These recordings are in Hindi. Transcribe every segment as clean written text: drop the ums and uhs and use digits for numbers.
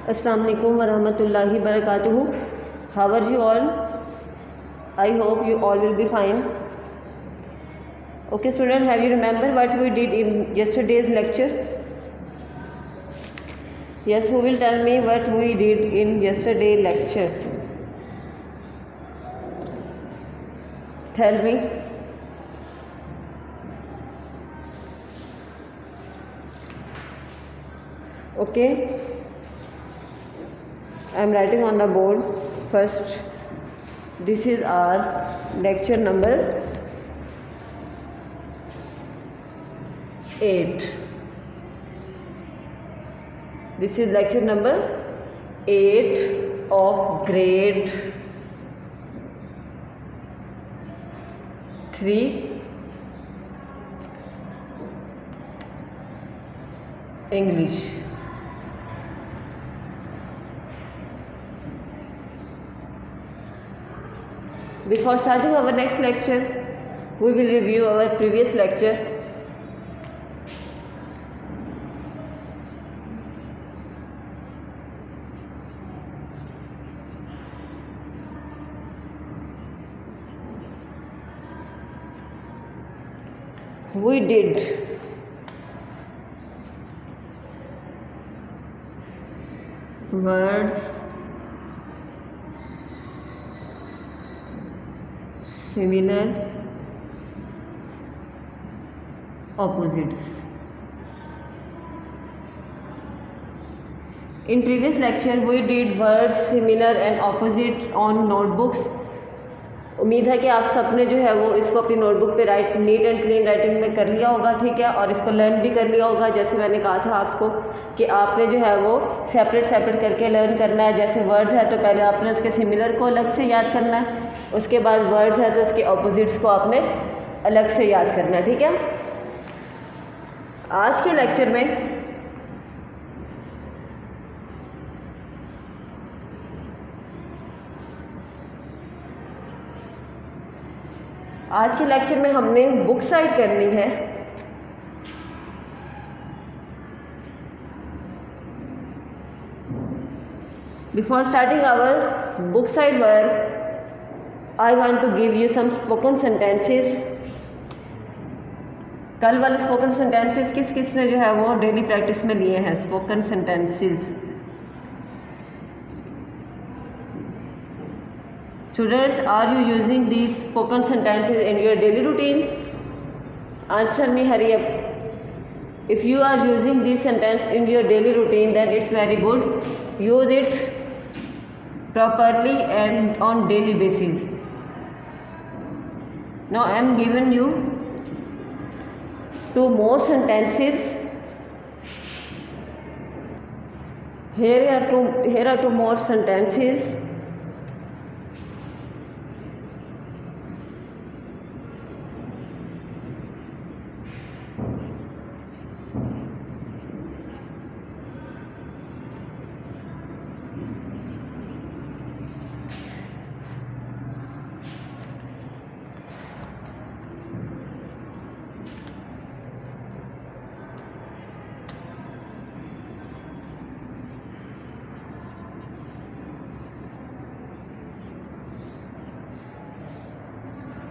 Assalamu alaikum warahmatullahi wabarakatuh. How are you all? I hope you all will be fine. Okay student, have you remember what we did in yesterday's lecture? Yes, who will tell me what we did in yesterday's lecture? Tell me. Okay, I am writing on the board. First, this is our lecture number 8. This is lecture number 8 of grade 3 English. Before starting our next lecture, we will review our previous lecture. We did words similar, opposites. In previous lecture we did words similar and opposite on notebooks. उम्मीद है कि आप सबने जो है वो इसको अपनी नोटबुक पे right neat and clean writing में कर लिया होगा, ठीक है, और इसको लर्न भी कर लिया होगा। जैसे मैंने कहा था आपको कि आपने जो है वो सेपरेट करके लर्न करना है। जैसे वर्ड्स है तो पहले आपने उसके सिमिलर को अलग से याद करना है, उसके बाद वर्ड्स है तो उसके ऑपोजिट्स को आपने अलग से याद करना है, ठीक है। आज के लेक्चर में हमने बुक साइड करनी है। Before starting our book side work, I want to give you some spoken sentences. कल वाले स्पोकन सेंटेंसेस किस ने जो है वो डेली प्रैक्टिस में लिए हैं spoken sentences? Students, are you using these spoken sentences in your daily routine? Answer me, hurry up. If you are using these sentences in your daily routine, then it's very good. Use it properly and on daily basis. Now I am giving you two more sentences. Here are two more sentences.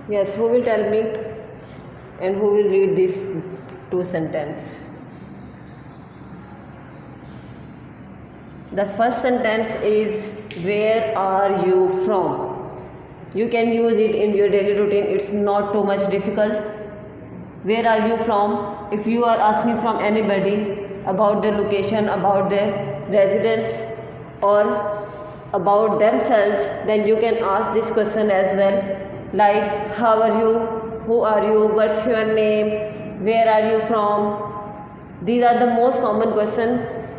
Yes, who will tell me and who will read these two sentences? The first sentence is, where are you from? You can use it in your daily routine. It's not too much difficult. Where are you from? If you are asking from anybody about their location, about their residence or about themselves, then you can ask this question as well. Like, how are you? Who are you? What's your name? Where are you from? These are the most common question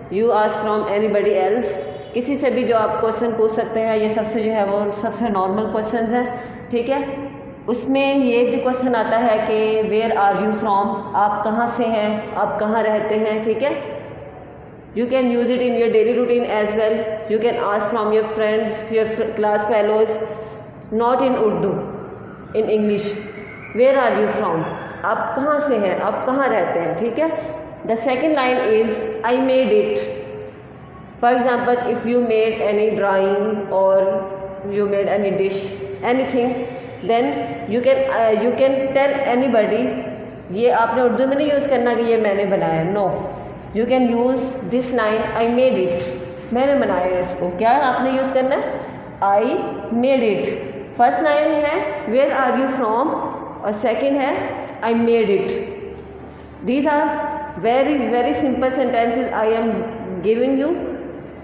you ask from anybody else. किसी से भी जो आप क्वेश्चन पूछ सकते हैं, ये सबसे जो है वो सबसे नॉर्मल क्वेश्चंस हैं, ठीक है। उसमें ये भी क्वेश्चन आता है कि वेयर आर यू फ्रॉम, आप कहाँ से हैं, आप कहाँ रहते हैं, ठीक है। You can use it in your daily routine as well. You can ask from your friends, your class fellows, not in Urdu, in English. Where are you from? आप कहाँ से हैं, आप कहाँ रहते हैं, ठीक है। The second line is I made it. For example, if you made any drawing or you made any dish, anything, then you can tell anybody. ये आपने उर्दू में नहीं यूज़ करना कि ये मैंने बनाया, no, you can use this line I made it, मैंने बनाया इसको, क्या आपने यूज़ करना है, I made it. First line है वेयर आर यू फ्रॉम और सेकेंड है I made it. These are very very simple sentences I am giving you,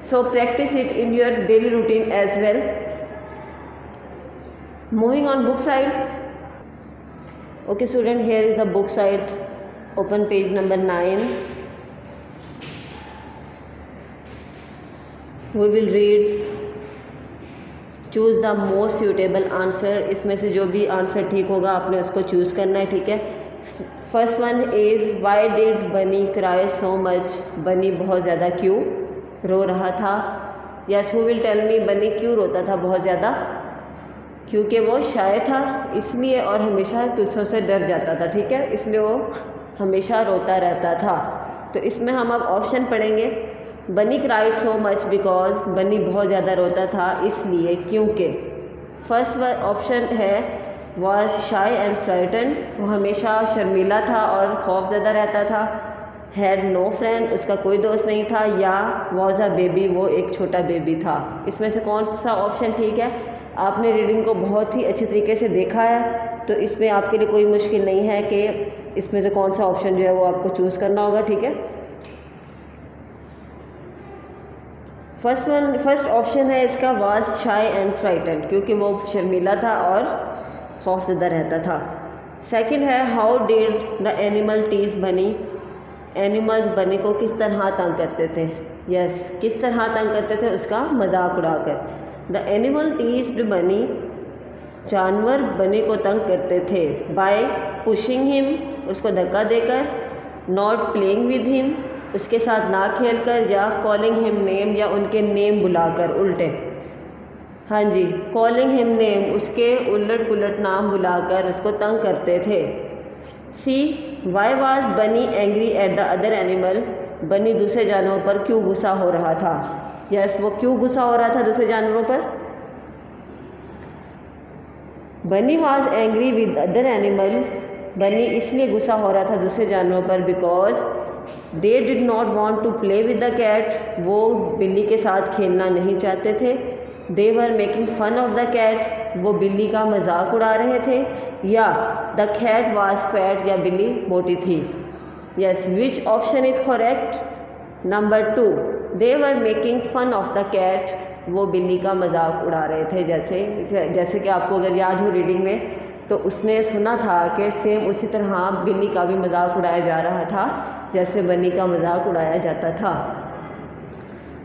so practice it in your daily routine as well. Moving on book side. Okay student, here is the book side. Open page number 9. We will read. Choose the most suitable answer. इसमें से जो भी आंसर ठीक होगा आपने उसको चूज़ करना है, ठीक है। First one is why did Bunny cry so much, Bunny बहुत ज़्यादा क्यों रो रहा था। Yes, who will tell me, Bunny क्यों रोता था बहुत ज़्यादा, क्योंकि वो शाय था इसलिए, और हमेशा दूसरों से डर जाता था, ठीक है, इसलिए वो हमेशा रोता रहता था। तो इसमें हम अब ऑप्शन पढ़ेंगे। बनी क्राइड सो मच बिकॉज, बनी बहुत ज़्यादा रोता था इसलिए, क्योंकि। फर्स्ट ऑप्शन है वॉज शाय एंड फ्राइटन, वो हमेशा शर्मीला था और खौफज़दा रहता था। हैड नो फ्रेंड, उसका कोई दोस्त नहीं था। या वॉज अ बेबी, वो एक छोटा बेबी था। इसमें से कौन सा ऑप्शन ठीक है? आपने रीडिंग को बहुत ही अच्छी तरीके से देखा है, तो इसमें आपके लिए कोई मुश्किल नहीं है कि इसमें से कौन सा ऑप्शन जो है वो आपको चूज़ करना होगा, ठीक है। फर्स्ट ऑप्शन है इसका वॉज शाय एंड फ्राइटन, क्योंकि वो शर्मीला था और खौफज़दा रहता था। सेकंड है how did the animal tease Bunny, animals Bunny को किस तरह तंग करते थे। यस, किस तरह तंग करते थे, उसका मजाक उड़ाकर। द एनिमल टीज्ड बनी, जानवर बनी को तंग करते थे। बाय पुशिंग हिम, उसको धक्का देकर। नॉट प्लेइंग विद हिम, उसके साथ ना खेलकर। या कॉलिंग हिम नेम, या उनके नेम बुलाकर, उल्टे। हाँ जी, कॉलिंग हिम नेम, उसके उलट पुलट नाम बुलाकर उसको तंग करते थे। सी वाई वाज बनी angry at the other animal, बनी दूसरे जानवरों पर क्यों गुस्सा हो रहा था। यस, वो क्यों गुस्सा हो रहा था दूसरे जानवरों पर। Bunny was angry with other animals, Bunny इसलिए गुस्सा हो रहा था दूसरे जानवरों पर because they did not want to play with the cat, वो बिल्ली के साथ खेलना नहीं चाहते थे। They were making fun of the cat, वो बिल्ली का मजाक उड़ा रहे थे। या द कैट वाज फैट, या बिल्ली मोटी थी। Yes, which option is correct? Number 2, they were making fun of the cat, वो बिल्ली का मजाक उड़ा रहे थे। जैसे कि आपको अगर याद हो रीडिंग में, तो उसने सुना था कि सेम उसी तरह बिल्ली का भी मजाक उड़ाया जा रहा था जैसे बनी का मजाक उड़ाया जाता था।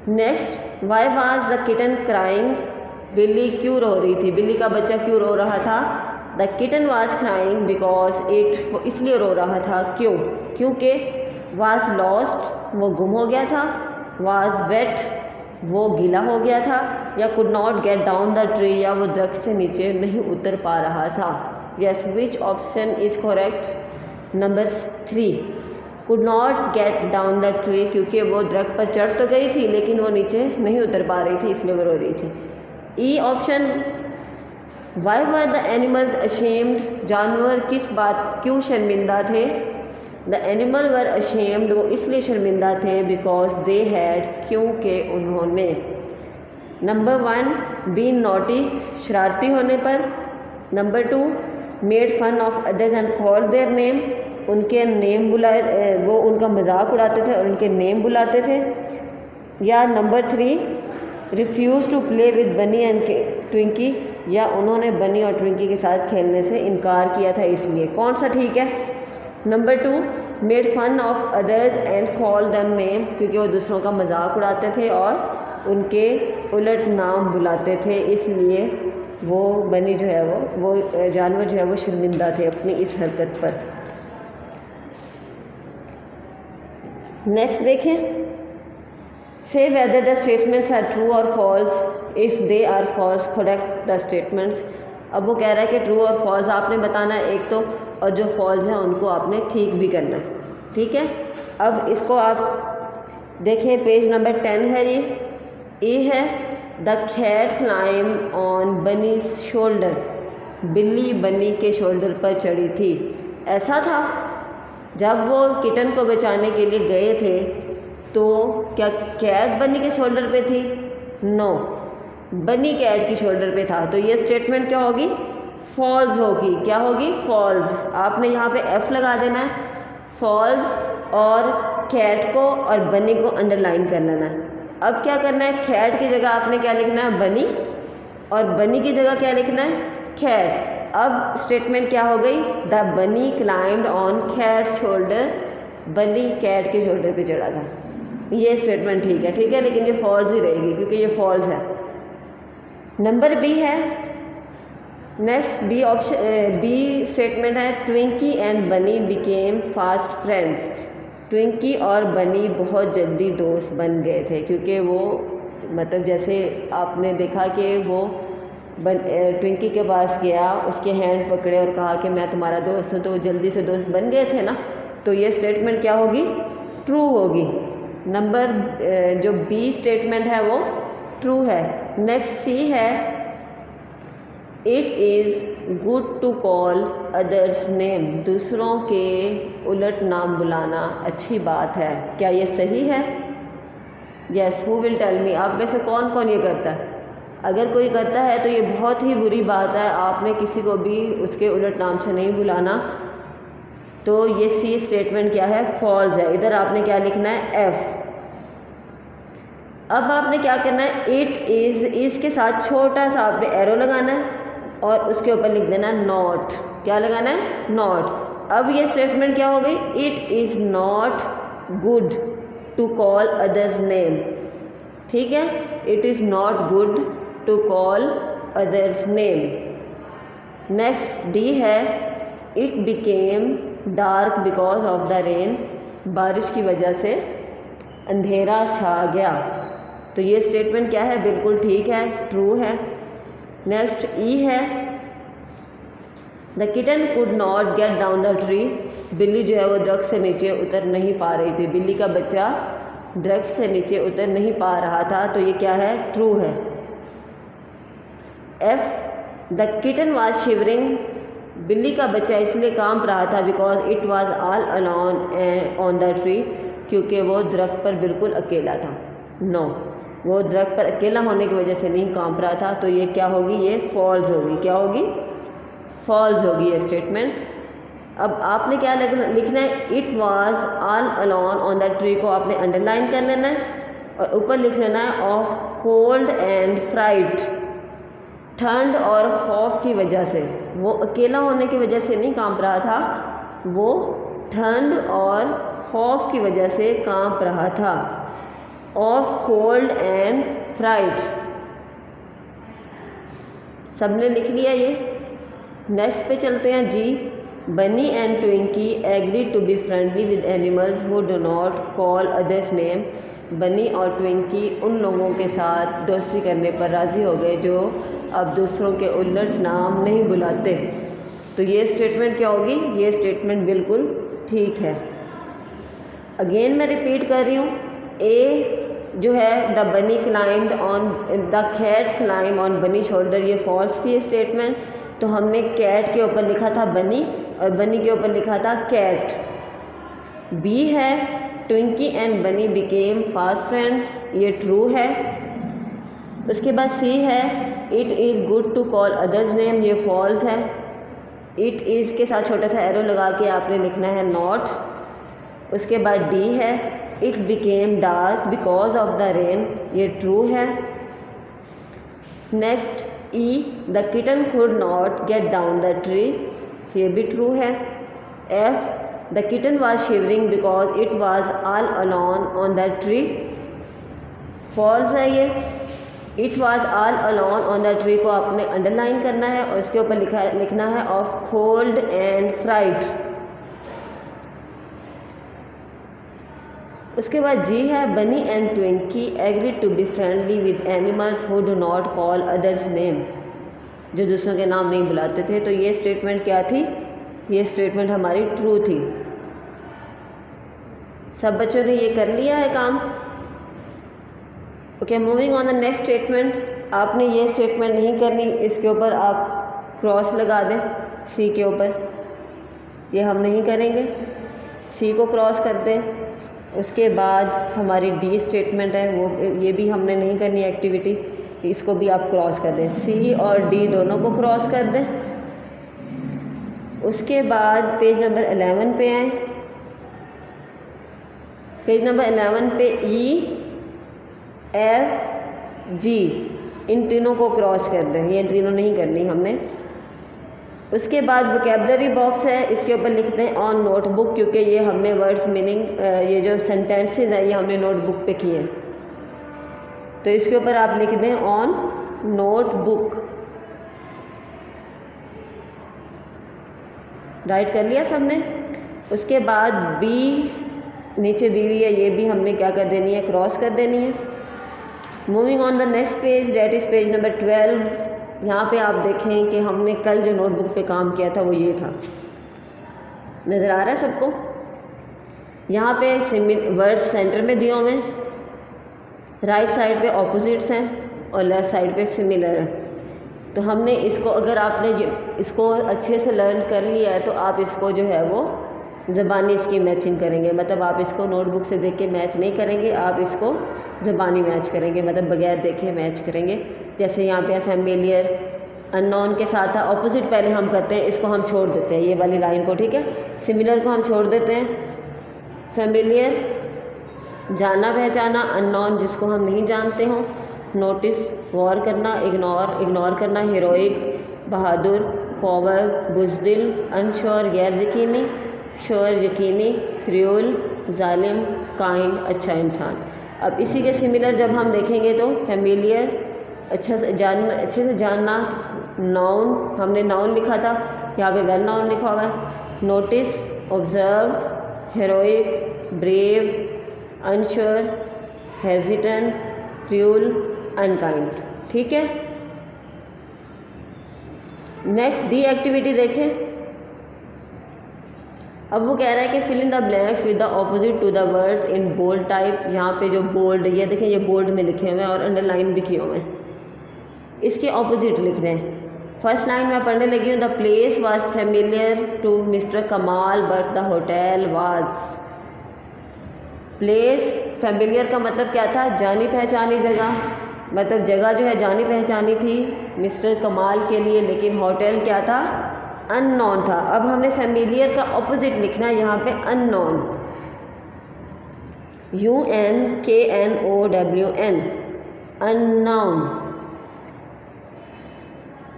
Next, why was the kitten crying, बिल्ली क्यों रो रही थी, बिल्ली का बच्चा क्यों रो रहा था। The kitten was crying because it, वो इसलिए रो रहा था, क्यों, क्योंकि। वाज लॉस्ट, वो गुम हो गया था। वाज वेट, वो गीला हो गया था। या could not get down the tree, या वो दरख्त से नीचे नहीं उतर पा रहा था। Yes, which option is correct? Number 3, could not get down the tree, क्योंकि वो दरख्त पर चढ़ तो गई थी लेकिन वो नीचे नहीं उतर पा रही थी, इसलिए वो रो रही थी। E option, why were the animals ashamed, जानवर किस बात क्यों शर्मिंदा थे। द एनिमल वर अशेम्ड, वो इसलिए शर्मिंदा थे बिकॉज दे हैड, क्योंकि उन्होंने। नंबर 1, बीन नॉटी, शरारती होने पर। Number 2, made fun of others and called their name, उनके नेम बुलाए, वो उनका मजाक उड़ाते थे और उनके नेम बुलाते थे। या number 3, refuse to play with Bunny and Twinky, या उन्होंने बनी और ट्विंकी के साथ खेलने से इनकार किया था इसलिए। कौन सा ठीक है? Number 2, made fun of others and call them name, क्योंकि वो दूसरों का मजाक उड़ाते थे और उनके उलट नाम बुलाते थे, इसलिए वो बनी जो है वो जानवर जो है वो शर्मिंदा थे अपनी इस हरकत पर। नेक्स्ट देखें, see whether the statements are true और false, if they are false correct the statements. अब वो कह रहा है कि ट्रू और फॉल्स आपने बताना है एक तो, और जो फॉल्स हैं उनको आपने ठीक भी करना है, ठीक है। अब इसको आप देखिए पेज नंबर 10 है ये है the cat climb on Bunny shoulder, बिल्ली बनी के शोल्डर पर चढ़ी थी। ऐसा था जब वो किटन को बचाने के लिए गए थे तो क्या कैट बनी के शोल्डर पे थी? नो, बनी कैट की शोल्डर पे था। तो ये स्टेटमेंट क्या होगी? फॉल्स होगी। क्या होगी? फॉल्स। आपने यहाँ पे एफ लगा देना है, फॉल्स, और कैट को और बनी को अंडरलाइन कर लेना है। अब क्या करना है? कैट की जगह आपने क्या लिखना है? बनी, और बनी की जगह क्या लिखना है? कैट। अब स्टेटमेंट क्या हो गई? The Bunny climbed on cat shoulder, बनी कैट के शोल्डर पे चढ़ा था। ये स्टेटमेंट ठीक है, लेकिन ये फॉल्स ही रहेगी क्योंकि ये फॉल्स है। नंबर बी है, next B option, B statement है Twinky and Bunny became fast friends. Twinky और बनी बहुत जल्दी दोस्त बन गए थे क्योंकि वो मतलब जैसे आपने देखा कि वो ट्विंकी के पास गया, उसके हैंड पकड़े और कहा कि मैं तुम्हारा दोस्त हूँ, तो वो जल्दी से दोस्त बन गए थे ना। तो ये स्टेटमेंट क्या होगी? ट्रू होगी। नंबर जो बी स्टेटमेंट है वो ट्रू है। नेक्स्ट सी है it is good to call others name, दूसरों के उलट नाम बुलाना अच्छी बात है। क्या ये सही है? Yes, who will tell me, आप में से कौन कौन ये करता है? अगर कोई करता है तो ये बहुत ही बुरी बात है, आपने किसी को भी उसके उलट नाम से नहीं बुलाना। तो ये सी स्टेटमेंट क्या है? फॉल्स है। इधर आपने क्या लिखना है? एफ। अब आपने क्या करना है? इट इज़, इसके साथ छोटा सा आपने एरो लगाना है और उसके ऊपर लिख देना नॉट। क्या लगाना है? नॉट। अब ये स्टेटमेंट क्या हो गई? It is not good to call others name. ठीक है, it is not good to call others name. Next D है it became dark because of the rain, बारिश की वजह से अंधेरा छा गया। तो ये स्टेटमेंट क्या है? बिल्कुल ठीक है, ट्रू है। नेक्स्ट ई है the kitten could not get down the tree, बिल्ली जो है वो दरख्त से नीचे उतर नहीं पा रही थी, बिल्ली का बच्चा दरख्त से नीचे उतर नहीं पा रहा था। तो ये क्या है? ट्रू है। F the kitten was shivering, बिल्ली का बच्चा इसलिए कांप रहा था because it was all alone on the tree, क्योंकि वो दरख्त पर बिल्कुल अकेला था। नो, वो दरख्त पर अकेला होने की वजह से नहीं कांप रहा था। तो ये क्या होगी? ये फॉल्स होगी। क्या होगी? फॉल्स होगी ये स्टेटमेंट। अब आपने क्या लिखना है? It was all alone on the tree को आपने अंडरलाइन कर लेना है और ऊपर लिख लेना है ऑफ कोल्ड एंड फ्राइट, ठंड और खौफ की वजह से। वो अकेला होने की वजह से नहीं कांप रहा था, वो ठंड और खौफ की वजह से कांप रहा था। ऑफ कोल्ड एंड फ्राइट, सबने लिख लिया ये। नेक्स्ट पे चलते हैं जी। Bunny and Twinky agree to be friendly with animals who do not call others name, Bunny और ट्विंकी उन लोगों के साथ दोस्ती करने पर राज़ी हो गए जो अब दूसरों के उलट नाम नहीं बुलाते। तो ये स्टेटमेंट क्या होगी? ये स्टेटमेंट बिल्कुल ठीक है। अगेन मैं रिपीट कर रही हूँ, ए जो है the Bunny climbed on, the cat climb on Bunny shoulder, ये फॉल्स थी स्टेटमेंट। तो हमने कैट के ऊपर लिखा था बनी और बनी के ऊपर लिखा था कैट। बी है Twinky and Bunny became fast friends, ये ट्रू है। उसके बाद सी है it is good to call others name, ये फॉल्स है। इट इज़ के साथ छोटा सा एरो लगा के आपने लिखना है नॉट। उसके बाद डी है it became dark because of the rain, ये ट्रू है। Next E the kitten could not get down the tree, ये भी ट्रू है। F the kitten was shivering because it was all alone on the tree, false है ये। It was all alone on the tree को आपने अंडरलाइन करना है और इसके ऊपर लिखना है ऑफ कोल्ड एंड फ्राइट। उसके बाद जी है Bunny and Twinky agree to be friendly with animals who do not call others name, जो दूसरों के नाम नहीं बुलाते थे। तो ये स्टेटमेंट क्या थी? ये स्टेटमेंट हमारी ट्रू थी। सब बच्चों ने ये कर लिया है काम। Okay, moving on the next statement. आपने ये स्टेटमेंट नहीं करनी, इसके ऊपर आप क्रॉस लगा दें सी के ऊपर, ये हम नहीं करेंगे, सी को क्रॉस कर दें। उसके बाद हमारी डी स्टेटमेंट है वो, ये भी हमने नहीं करनी एक्टिविटी, इसको भी आप क्रॉस कर दें, सी और डी दोनों को क्रॉस कर दें। उसके बाद पेज नंबर 11 पे आए। पेज नंबर 11 पे ई, एफ, जी, इन तीनों को क्रॉस कर दें, ये तीनों नहीं करनी हमने। उसके बाद वोकेबलरी बॉक्स है, इसके ऊपर लिख दें ऑन नोटबुक, क्योंकि ये हमने वर्ड्स मीनिंग ये जो सेंटेंसेस है ये हमने नोटबुक पे किए हैं, तो इसके ऊपर आप लिख दें ऑन नोटबुक। राइट कर लिया सबने। उसके बाद बी नीचे दी हुई है, ये भी हमने क्या कर देनी है, क्रॉस कर देनी है। Moving on the next page, that is page number 12। यहाँ पे आप देखें कि हमने कल जो नोटबुक पे काम किया था वो ये था, नज़र आ रहा है सबको। यहाँ पे वर्ड्स सेंटर में दिए हुए हैं, राइट साइड पे ऑपोजिट्स हैं और लेफ़्ट साइड पे सिमिलर है। तो हमने इसको, अगर आपने इसको अच्छे से लर्न कर लिया है तो आप इसको जो है वो ज़बानी इसकी मैचिंग करेंगे, मतलब आप इसको नोटबुक से देख के मैच नहीं करेंगे, आप इसको ज़बानी मैच करेंगे, मतलब बगैर देखे मैच करेंगे। जैसे यहाँ पे फैमिलियर अननोन के साथ था, ऑपोजिट पहले हम करते हैं, इसको हम छोड़ देते हैं ये वाली लाइन को, ठीक है। सिमिलर को हम छोड़ देते हैं, फैमिलियर जाना पहचाना, अननोन जिसको हम नहीं जानते हों, नोटिस गौर करना, इग्नोर करना, हीरोइक बहादुर, फॉरवर्ड बुज़दिल, अनश्योर गैर यकीनी, श्योर यकीनी, क्रूअल जालिम, काइंड अच्छा इंसान। अब इसी के सिमिलर जब हम देखेंगे तो फैमिलियर अच्छे से जानना, नाउन हमने नाउन लिखा था, यहाँ पे वेल नाउन लिखा हुआ है, notice observe, heroic brave, unsure hesitant, cruel unkind, ठीक है। नेक्स्ट डी एक्टिविटी देखें। अब वो कह रहा है कि fill in the blanks with the opposite to the words in bold type. यहाँ पे जो बोल्ड, ये देखें ये बोल्ड में लिखे हुए हैं और अंडरलाइन भी किए हुए हैं, इसके ऑपोजिट लिख रहे हैं। फर्स्ट लाइन में पढ़ने लगी हूँ, the place was familiar to mister Kamal but the hotel was. Place familiar का मतलब क्या था, जानी पहचानी जगह, मतलब जगह जो है जानी पहचानी थी मिस्टर कमाल के लिए, लेकिन होटल क्या था, अननोन था। अब हमने फेमिलियर का ऑपोजिट लिखना है यहाँ पे, unknown, UNKNOWN, unknown.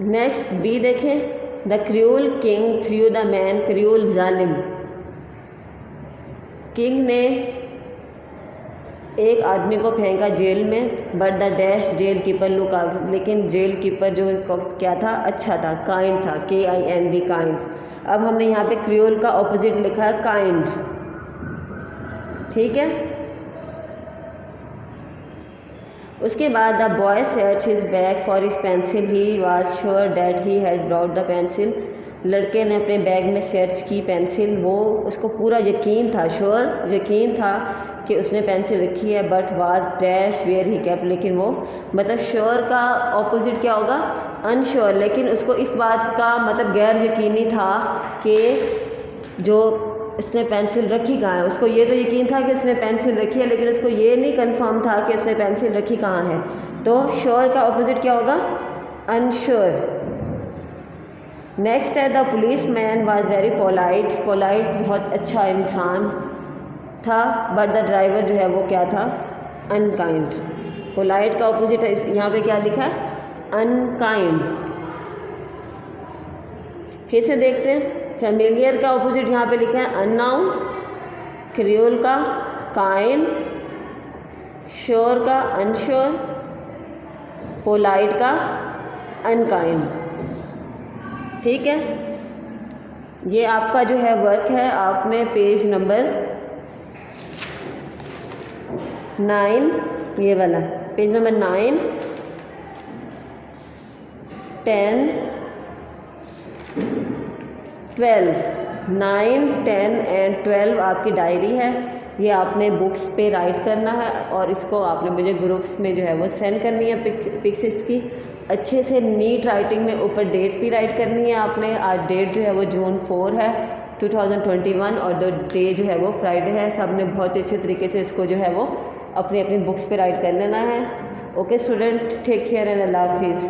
Next B देखें, the cruel king threw the man, cruel जालिम, किंग ने एक आदमी को फेंका जेल में, but the dash jail keeper look out, लेकिन जेल कीपर जो क्या था, अच्छा था, काइंड था, KIND काइंड। अब हमने यहाँ पे क्रूअल का ऑपोजिट लिखा है, काइंड, ठीक है। उसके बाद the boy search his bag for his pencil, he was sure that he had brought the pencil. लड़के ने अपने बैग में सर्च की पेंसिल, वो उसको पूरा यकीन था, श्योर यकीन था कि उसने पेंसिल रखी है, but was dash where he kept, लेकिन वो मतलब श्योर का ऑपोजिट क्या होगा, अनश्योर, लेकिन उसको इस बात का मतलब गैर यकीनी था कि जो उसने पेंसिल रखी कहाँ है। उसको ये तो यकीन था कि उसने पेंसिल रखी है, लेकिन उसको ये नहीं कंफर्म था कि उसने पेंसिल रखी कहाँ है। तो श्योर का ऑपोजिट क्या होगा, अनश्योर। नेक्स्ट है the police man was very polite, polite बहुत अच्छा इंसान था, बट द ड्राइवर जो है वो क्या था, अनकाइंड। पोलाइट का ऑपोजिट है, यहाँ पे क्या लिखा है, अनकाइंड। फिर से देखते हैं, फेमिलियर का ऑपोजिट यहाँ पे लिखा है अननाउन, क्रूअल का काइंड, श्योर का अनश्योर, पोलाइट का अनकाइंड, ठीक है। ये आपका जो है वर्क है, आपने पेज नंबर 9, ये वाला पेज नंबर 9, 10, 12, 9, 10 एंड 12 आपकी डायरी है। ये आपने बुक्स पे राइट करना है और इसको आपने मुझे ग्रुप्स में जो है वो सेंड करनी है पिक्स इसकी। अच्छे से नीट राइटिंग में ऊपर डेट भी राइट करनी है आपने। आज डेट जो है वो जून 4 है 2021 और डे जो है वो फ्राइडे है। सब ने बहुत अच्छे तरीके से इसको जो है वो अपनी अपनी बुक्स पे राइट कर लेना है। Okay student, take care and अल्लाह हाफिज़।